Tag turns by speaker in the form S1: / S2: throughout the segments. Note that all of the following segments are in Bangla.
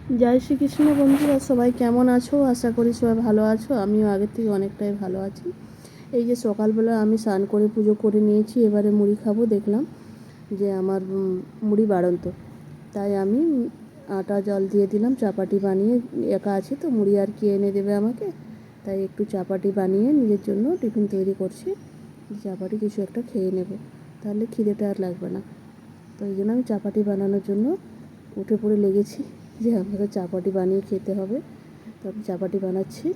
S1: জয় শ্রীকৃষ্ণ বন্ধুরা, সবাই কেমন আছো? আশা করি সবাই ভালো আছো। আমিও আগের থেকে অনেকটাই ভালো আছি। এই যে সকালবেলা আমি স্নান করে পুজো করে নিয়েছি, এবারে মুড়ি খাবো। দেখলাম যে আমার মুড়ি বাড়ন্ত, তাই আমি আটা জল দিয়ে দিলাম। চাপাটি বানিয়ে, একা আছি তো মুড়ি আর কি এনে দেবে আমাকে, তাই একটু চাপাটি বানিয়ে নিজের জন্য টিফিন তৈরি করছি। চাপাটি কিছু একটা খেয়ে নেব, তাহলে খিদেটা আর লাগবে না। তো এই জন্য আমি চাপাটি বানানোর জন্য উঠে পড়ে লেগেছি যে আমাকে চাপাটি বানিয়ে খেতে হবে। তো আমি চাপাটি বানাচ্ছি।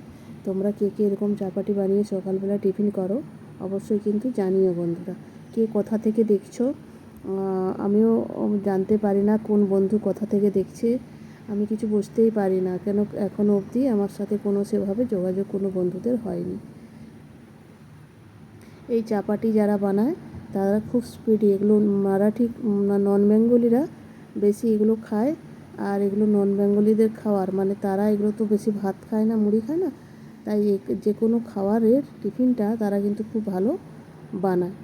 S1: তোমরা কে কে এরকম চাপাটি বানিয়ে সকালবেলা টিফিন করো অবশ্যই কিন্তু জানিও বন্ধুরা। কে কোথা থেকে দেখছো আমিও জানতে পারি না, কোন বন্ধু কোথা থেকে দেখছে আমি কিছু বুঝতেই পারি না, কেন এখনও অবধি আমার সাথে কোনো সেভাবে যোগাযোগ কোনো বন্ধুদের হয়নি। এই চাপাটি যারা বানায় তারা খুব স্পিডি, এগুলো মারাঠি নন বেঙ্গলিরা বেশি এগুলো খায়। আর এগুলো নন বেঙ্গলিদের খাওয়ার, মানে তারা এগুলো তো বেশি ভাত খায় না, মুড়ি খায় না, তাই যে কোনো খাবারের টিফিনটা তারা কিন্তু খুব ভালো বানায়।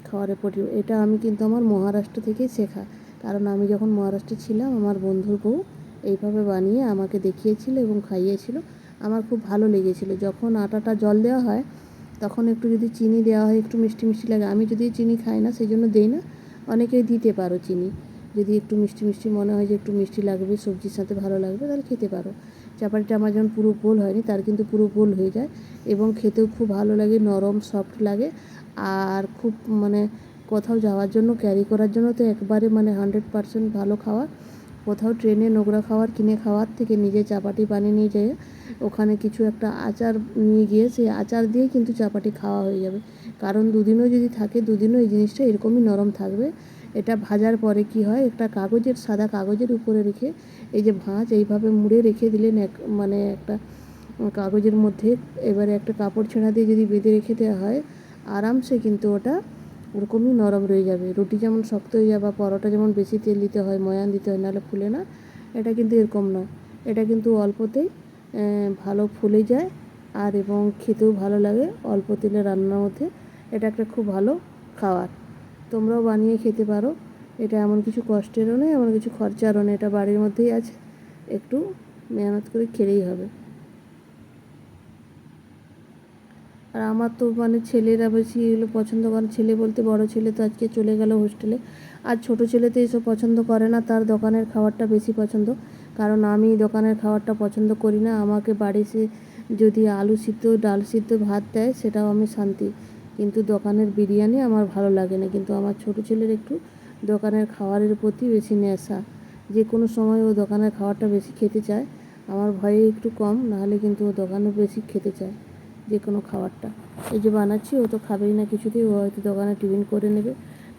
S1: খাবারের প্রতি এটা আমি কিন্তু আমার মহারাষ্ট্র থেকেই শেখা, কারণ আমি যখন মহারাষ্ট্রে ছিলাম আমার বন্ধুর বউ এইভাবে বানিয়ে আমাকে দেখিয়েছিল এবং খাইয়েছিল। আমার খুব ভালো লেগেছিল। যখন আটাটা জল দেওয়া হয় তখন একটু যদি চিনি দেওয়া হয়, একটু মিষ্টি মিষ্টি লাগে। আমি যদি চিনি খাই না সেই জন্য দিই না, অনেকেই দিতে পারো চিনি। যদি একটু মিষ্টি মিষ্টি মনে হয় যে একটু মিষ্টি লাগবে, সবজির সাথে ভালো লাগবে, তাহলে খেতে পারো। চাপাটিটা আমার যেমন পুরো গোল হয়নি, তার কিন্তু পুরো গোল হয়ে যায় এবং খেতেও খুব ভালো লাগে, নরম সফট লাগে। আর খুব মানে কোথাও যাওয়ার জন্য, ক্যারি করার জন্য তো একবারে মানে 100% ভালো খাওয়া। কোথাও ট্রেনে নোংরা খাবার কিনে খাওয়ার থেকে নিজে চাপাটি বানিয়ে নিয়ে যায়, ওখানে কিছু একটা আচার নিয়ে গিয়ে সেই আচার দিয়েই কিন্তু চাপাটি খাওয়া হয়ে যাবে। কারণ দুদিনও যদি থাকে, দুদিনও এই জিনিসটা এরকমই নরম থাকবে। এটা ভাজার পরে কি হয়, একটা কাগজের, সাদা কাগজের উপরে রেখে এই যে ভাঁজ এইভাবে মুড়ে রেখে দিলেন, মানে একটা কাগজের মধ্যে এবারে একটা কাপড় ছেঁড়া দিয়ে যদি বেঁধে রেখে দেওয়া হয়, আরামসে কিন্তু ওটা ওরকমই নরম রয়ে যাবে। রুটি যেমন শক্ত হয়ে যায় বা পরোটা যেমন বেশি তেল দিতে হয়, ময়ান দিতে হয়, নাহলে ফুলে না, এটা কিন্তু এরকম নয়। এটা কিন্তু অল্পতেই ভালো ফুলে যায় আর এবং খেতেও ভালো লাগে অল্প তেলে রান্নার মধ্যে। এটা একটা খুব ভালো খাবার, তোমরাও বানিয়ে খেতে পারো। এটা এমন কিছু কষ্টেরও নেই, এমন কিছু খরচারও নেই, এটা বাড়ির মধ্যেই আছে, একটু মেহনত করে খেলেই হবে। আর আমার তো মানে ছেলেরা বেশি এগুলো পছন্দ করে। ছেলে বলতে বড় ছেলে তো আজকে চলে গেল হোস্টেলে। আর ছোট ছেলে তো এসব পছন্দ করে না, তার দোকানের খাবারটা বেশি পছন্দ। কারণ আমি দোকানের খাবারটা পছন্দ করি না। আমাকে বাড়িতে যদি আলু সিদ্ধ, ডাল সিদ্ধ, ভাত দেয় সেটাও আমি শান্তি, কিন্তু দোকানের বিরিয়ানি আমার ভালো লাগে না। কিন্তু আমার ছোট ছেলের একটু দোকানের খাবারের প্রতি বেশি নেশা, যে কোনো সময় ও দোকানের খাবারটা বেশি খেতে চায়। আমার ভয়ে একটু কম, নাহলে কিন্তু ও দোকানে বেশি খেতে চায় যে কোনো খাবারটা। এই যে বানাচ্ছি, ও তো খাবেই না কিছুতেই, ও হয়তো দোকানে টিফিন করে নেবে।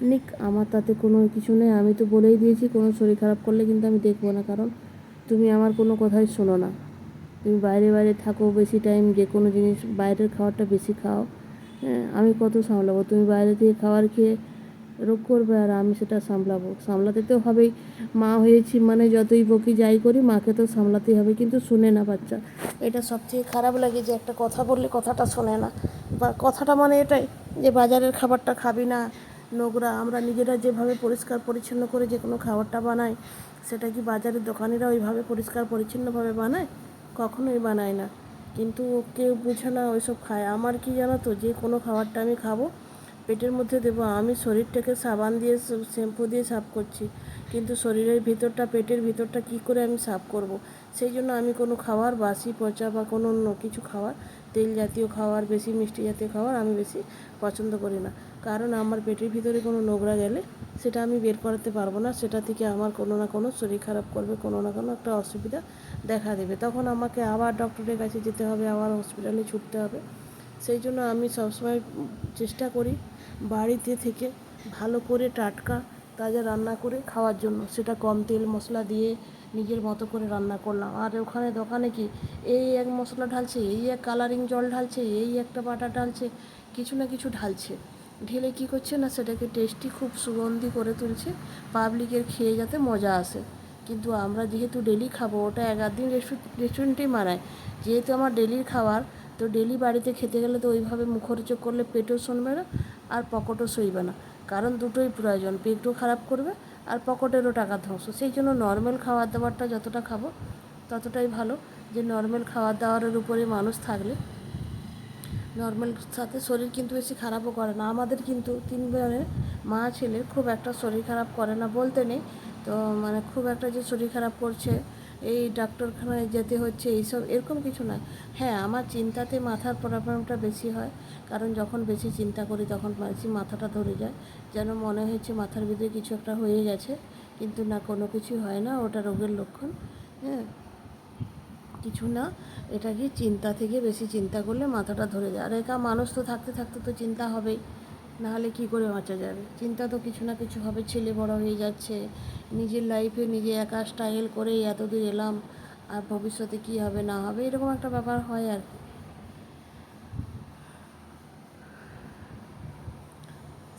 S1: নিক, আমার তাতে কোনো কিছু নেই। আমি তো বলেই দিয়েছি কোনো শরীর খারাপ করলে কিন্তু আমি দেখবো না, কারণ তুমি আমার কোনো কথাই শোনো না। তুমি বাইরে বাইরে থাকো বেশি টাইম, যে কোনো জিনিস বাইরের খাবারটা বেশি খাও। হ্যাঁ, আমি কত সামলাবো? তুমি বাইরে থেকে খাবার খেয়ে রোগ করবে আর আমি সেটা সামলাবো, সামলাতে তো হবেই। মা হয়েছি মানে যতই বকি যাই করি, মাকে তো সামলাতেই হবে, কিন্তু শুনে না বাচ্চা। এটা সবচেয়ে খারাপ লাগে যে একটা কথা বললে কথাটা শোনে না। বা কথাটা মানে এটাই যে বাজারের খাবারটা খাবি না, নোংরা। আমরা নিজেরা যেভাবে পরিষ্কার পরিচ্ছন্ন করে যে কোনো খাবারটা বানাই, সেটা কি বাজারের দোকানিরা ওইভাবে পরিষ্কার পরিচ্ছন্নভাবে বানায়? কখনোই বানায় না। কিন্তু কেউ বুঝে না, ওইসব খায়। আমার কি জানো তো, যে কোনো খাবারটা আমি খাবো পেটের মধ্যে দেবো। আমি শরীরটাকে সাবান দিয়ে, শ্যাম্পু দিয়ে সাফ করছি, কিন্তু শরীরের ভিতরটা, পেটের ভিতরটা কী করে আমি সাফ করব? সেই জন্য আমি কোনো খাবার বাসি পচা বা কোনো অন্য কিছু খাবার, তেল জাতীয় খাবার, বেশি মিষ্টি জাতীয় খাবার আমি বেশি পছন্দ করি না। কারণ আমার পেটের ভিতরে কোনো নোংরা গেলে সেটা আমি বের করাতে পারবো না, সেটা থেকে আমার কোনো না কোনো শরীর খারাপ করবে, কোনো না কোনো একটা অসুবিধা দেখা দেবে। তখন আমাকে আবার ডক্টরের কাছে যেতে হবে, আবার হসপিটালে ছুটতে হবে। সেই জন্য আমি সবসময় চেষ্টা করি বাড়িতে থেকে ভালো করে টাটকা তাজা রান্না করে খাওয়ার জন্য। সেটা কম তেল মশলা দিয়ে নিজের মতো করে রান্না করলাম। আর ওখানে দোকানে কি এই এক মশলা ঢালছে, এই এক কালারিং জল ঢালছে, এই একটা বাটার ঢালছে, কিছু না কিছু ঢালছে। ঢেলে কী করছে না, সেটাকে টেস্টি খুব সুগন্ধি করে তুলছে, পাবলিকের খেয়ে যাতে মজা আসে। কিন্তু আমরা যেহেতু ডেলি খাবো, ওটা এক আধ দিন রেস্টুরেন্টেই মানায়। যেহেতু আমার ডেলির খাবার, তো ডেলি বাড়িতে খেতে গেলে তো ওইভাবে মুখরোচক করলে পেটও শুনবে না আর পকেটও সইবে না। কারণ দুটোই প্রয়োজন, পেটও খারাপ করবে আর পকেটেরও টাকা ধ্বংস। সেই জন্য নর্মাল খাবার দাবারটা যতটা খাবো ততটাই ভালো যে নর্মাল খাওয়ার দাওয়ারের উপরে মানুষ থাকলে নর্মাল সাথে শরীর কিন্তু বেশি খারাপও করে না। আমাদের কিন্তু 3 বোনের মা ছেলে খুব একটা শরীর খারাপ করে না বলতে নেই, তো মানে খুব একটা যে শরীর খারাপ করছে এই ডাক্তারখানায় যেতে হচ্ছে এইসব এরকম কিছু নয়। হ্যাঁ, আমার চিন্তাতে মাথার প্রবলেমটা বেশি হয়, কারণ যখন বেশি চিন্তা করি তখন বেশি মাথাটা ধরে যায়, যেন মনে হচ্ছে মাথার ভিতরে কিছু একটা হয়ে গেছে, কিন্তু না, কোনো কিছুই হয় না, ওটা রোগের লক্ষণ। হ্যাঁ, কিছু না, এটা কি চিন্তা থেকে বেশি চিন্তা করলে মাথাটা ধরে যায়। আর একা মানুষ তো থাকতে থাকতে তো চিন্তা হবেই, নাহলে কী করে বাঁচা যাবে। চিন্তা তো কিছু না কিছু হবে, ছেলে বড় হয়ে যাচ্ছে, নিজের লাইফে নিজে একা স্ট্রাগল করেই এতদূর এলাম, আর ভবিষ্যতে কী হবে না হবে এরকম একটা ব্যাপার হয় আর কি।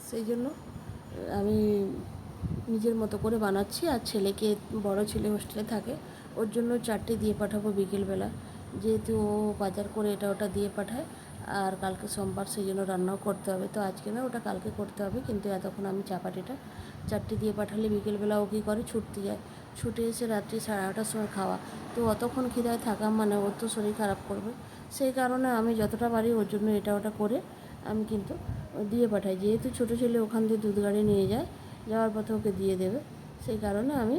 S1: সেই জন্য আমি নিজের মতো করে বানাচ্ছি। আর ছেলেকে, বড় ছেলে হোস্টেলে থাকে, ওর জন্য 4টে দিয়ে পাঠাবো বিকেলবেলা, যেহেতু ও বাজার করে এটা ওটা দিয়ে পাঠায়। আর কালকে সোমবার, সেই জন্য রান্নাও করতে হবে, তো আজকে না, ওটা কালকে করতে হবে, কিন্তু এতক্ষণ আমি চাপাটিটা 4টে দিয়ে পাঠালে বিকেলবেলা ও কী করে ছুটতে যায়, ছুটে এসে রাত্রি 8:30টার সময় খাওয়া, তো অতক্ষণ খিদায় থাকা মানে ওর তো শরীর খারাপ করবে। সেই কারণে আমি যতটা পারি ওর জন্য এটা ওটা করে আমি কিন্তু দিয়ে পাঠাই, যেহেতু ছোটো ছেলে ওখান দিয়ে দুধ গাড়ি নিয়ে যায়, যাওয়ার পথে ওকে দিয়ে দেবে, সেই কারণে আমি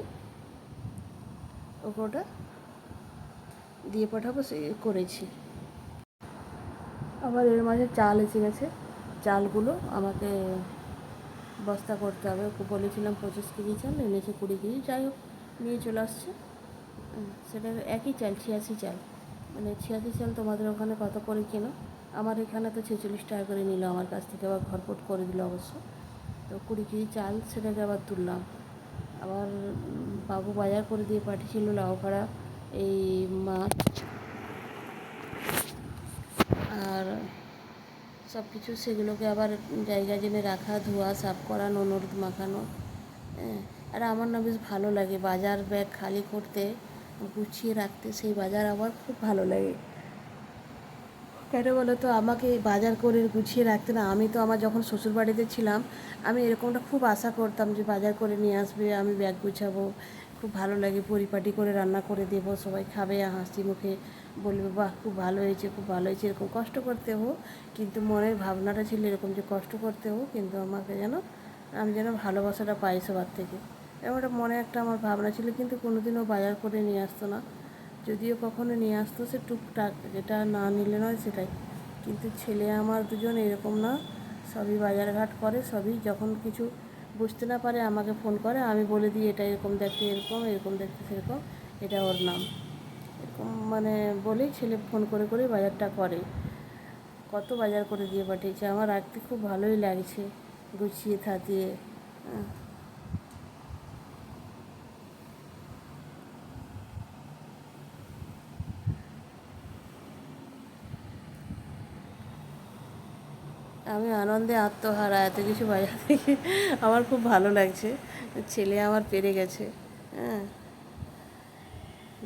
S1: ওকে ওটা দিয়ে পাঠাবো সে করেছি। আবার এর মাঝে চাল এসে গেছে, চালগুলো আমাকে বস্তা করতে হবে। ওকে বলেছিলাম 25 কেজি চাল, এনেছে 20 কেজি, যাই হোক নিয়ে চলে আসছে। সেটা একই চাল, 86 চাল, মানে 86 চাল তোমাদের ওখানে কত করে কেনো, আমার এখানে তো 46 টাকা করে নিল আমার কাছ থেকে, আবার ঘরপট করে দিল অবশ্য। তো 20 কেজি চাল, সেটাকে আবার তুললাম। আবার বাবু বাজার করে দিয়ে পাঠিয়েছিল লাউখাড়া, এই মাছ আর সব কিছু, সেগুলোকে আবার জায়গা জেনে রাখা, ধোয়া, সাফ করা, নুন হলুদ মাখানো। হ্যাঁ, আর আমার না বেশ ভালো লাগে বাজার ব্যাগ খালি করতে, গুছিয়ে রাখতে, সেই বাজার আমার খুব ভালো লাগে। কেন বলো তো, আমাকে বাজার করে গুছিয়ে রাখতে না, আমি তো আমার যখন শ্বশুরবাড়িতে ছিলাম আমি এরকমটা খুব আশা করতাম যে বাজার করে নিয়ে আসবে, আমি ব্যাগ গুছাবো, খুব ভালো লাগে, পরিপাটি করে রান্না করে দেবো, সবাই খাবে হাসি মুখে, বলবে বাহ খুব ভালো হয়েছে, খুব ভালো হয়েছে, এরকম কষ্ট করতে হোক, কিন্তু মনের ভাবনাটা ছিল এরকম যে কষ্ট করতে হোক, কিন্তু আমাকে যেন, আমি যেন ভালোবাসাটা পাই সবার থেকে, এরকম একটা মনে একটা আমার ভাবনা ছিল। কিন্তু কোনোদিনও বাজার করে নিয়ে আসতো না, যদিও কখনো নিয়ে আসতো সে টুকটাক, যেটা না নিলে নয় সেটাই। কিন্তু ছেলে আমার দুজন এরকম না, সবই বাজারঘাট করে, সবই যখন কিছু বুঝতে না পারে আমাকে ফোন করে, আমি বলে দিই এটা এরকম দেখতে এরকম, এরকম দেখতে সেরকম, এটা ওর নাম, এরকম মানে বলেই ছেলে ফোন করে করে বাজারটা করে। কত বাজার করে দিয়ে পাঠিয়েছে, আমার রাখতে খুব ভালোই লাগছে, গুছিয়ে থাকিয়ে। আমি আনন্দে আত্মহারা, এত কিছু বাজার থেকে আমার খুব ভালো লাগছে, ছেলে আমার পেরে গেছে। হ্যাঁ,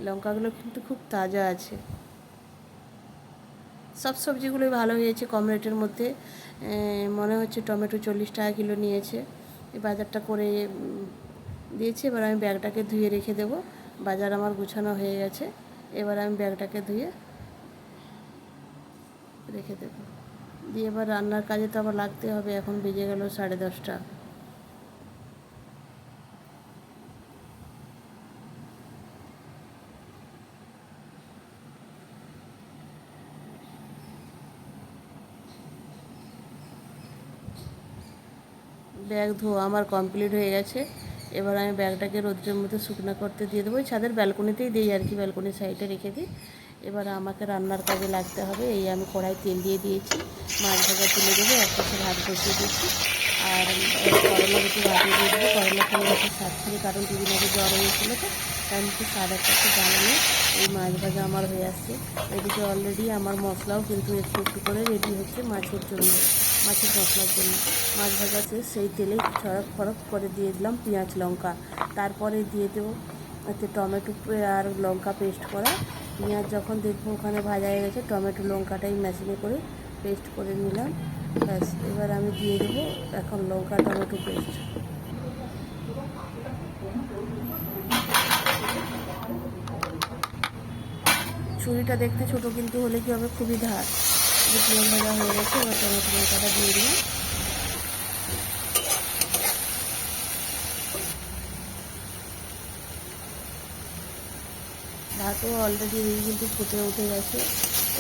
S1: লঙ্কাগুলো কিন্তু খুব তাজা আছে, সব সবজিগুলোই ভালো হয়েছে, কম রেটের মধ্যে। মনে হচ্ছে টমেটো 40 টাকা কিলো নিয়েছে। এই বাজারটা করে দিয়েছে, এবার আমি ব্যাগটাকে ধুয়ে রেখে দেবো। বাজার আমার গুছানো হয়ে গেছে, এবার আমি ব্যাগটাকে ধুয়ে রেখে দেবো, দিয়ে এবার রান্নার কাজে তো আবার লাগতে হবে। এখন বেজে গেল 10:30। ব্যাগ ধোয়া আমার কমপ্লিট হয়ে গেছে, এবার আমি ব্যাগটাকে রোদ্রের মধ্যে শুকনো করতে দিয়ে দেবো, ছাদের ব্যালকনিতেই দিই আর কি, ব্যালকনির সাইডে রেখে দিই। এবার আমাকে রান্নার কাজে লাগতে হবে। এই আমি কড়াই তেল দিয়ে দিয়েছি, মাছ ভাজা তুলে দেবো, একটা ভাত বসিয়ে দিয়েছি, আর করলা একটু ভাজিয়ে দিয়ে দেবো। করলা খেলে গেছে স্বাদ ছিল, কারণ দুদিন আগে জ্বর হয়েছিল, তো তাই একটু স্বাদ একটা একটু বানানো। এই মাছ ভাজা আমার হয়ে আসছে, এদিকে অলরেডি আমার মশলাও কিন্তু একটু একটু করে রেডি হচ্ছে মাছের জন্য, মাছের মশলার জন্য। মাছ ভাজা শেষ, সেই তেলে ছড়ক ফড়ক করে দিয়ে দিলাম পেঁয়াজ লঙ্কা, তারপরে দিয়ে দেবো এতে টমেটো আর লঙ্কা পেস্ট করা। পেঁয়াজ যখন দেখবো ওখানে ভাজা হয়ে গেছে, টমেটো লঙ্কাটাই মেশিনে করে পেস্ট করে নিলাম, ব্যাস। এবার আমি দিয়ে দেবো এখন লঙ্কা টমেটো পেস্ট। ছুরিটা দেখতে ছোট কিন্তু হলে কি হবে, খুবই ধার। যে পেঁয়াজ ভাজা হয়ে গেছে, এবার টমেটো লঙ্কাটা দিয়ে দিলাম। ভাতও অলরেডি কিন্তু ফুটে উঠে গেছে।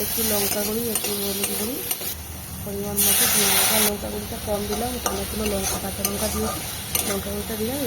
S1: একটু লঙ্কা গুঁড়ি, একটু হলুদ গুঁড়ি পরিমাণ মতো দিয়ে দেবো। লঙ্কা গুঁড়িটা কম দিলাম, অনেকগুলো লঙ্কা কাঁচা লঙ্কা দিয়েছি। লঙ্কা গুঁড়িটা দিলাম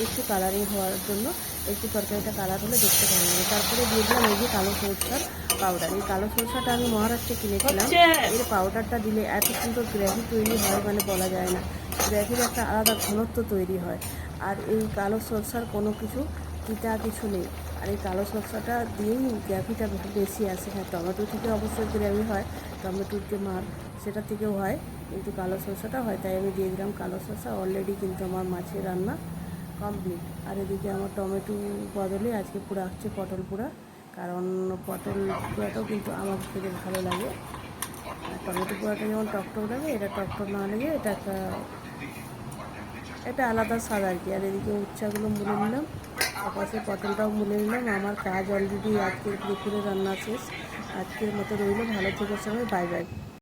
S1: একটু কালারিং হওয়ার জন্য, একটু তরকারিটা কালার হলে দেখতে ভালো লাগে। তারপরে দিয়ে দিলাম এই যে কালো সরষার পাউডার। এই কালো সরষাটা আমি মহারাষ্ট্রে কিনেছিলাম। এর পাউডারটা দিলে এত সুন্দর গ্রেভি তৈরি হয়, মানে বলা যায় না। গ্রেভির একটা আলাদা ঘনত্ব তৈরি হয়। আর এই কালো সরষার কোনো কিছু তিতা কিছু নেই। আর এই কালো সরষাটা দিয়েই গ্রেভিটা বেশি আসে। হ্যাঁ, টমেটো থেকে অবশ্যই গ্রেভি হয়, টমেটোর যে মার সেটা থেকেও হয়, কিন্তু কালো সরষাটা হয়, তাই আমি দিয়ে দিলাম কালো সরষা। অলরেডি কিন্তু আমার মাছের রান্না কমপ্লিট। আর এদিকে আমার টমেটো বদলে আজকে পুরো আসছে পটল পোড়া, কারণ পটল পোড়াটাও কিন্তু আমার খেতে ভালো লাগে। আর টমেটো পোড়াটা যেমন টকটক লাগে, এটা টকটক না লাগে, এটা আলাদা স্বাদ আর কি। আর এদিকে উচ্চাগুলো মুলে নিলাম, তারপাশে পটলটাও মুলে নিলাম। আমার কাজ অলরেডি আজকের দুপুরে রান্না শেষ। আজকের মতো রইল, ভালো থেকো সবাই, বাই বাই।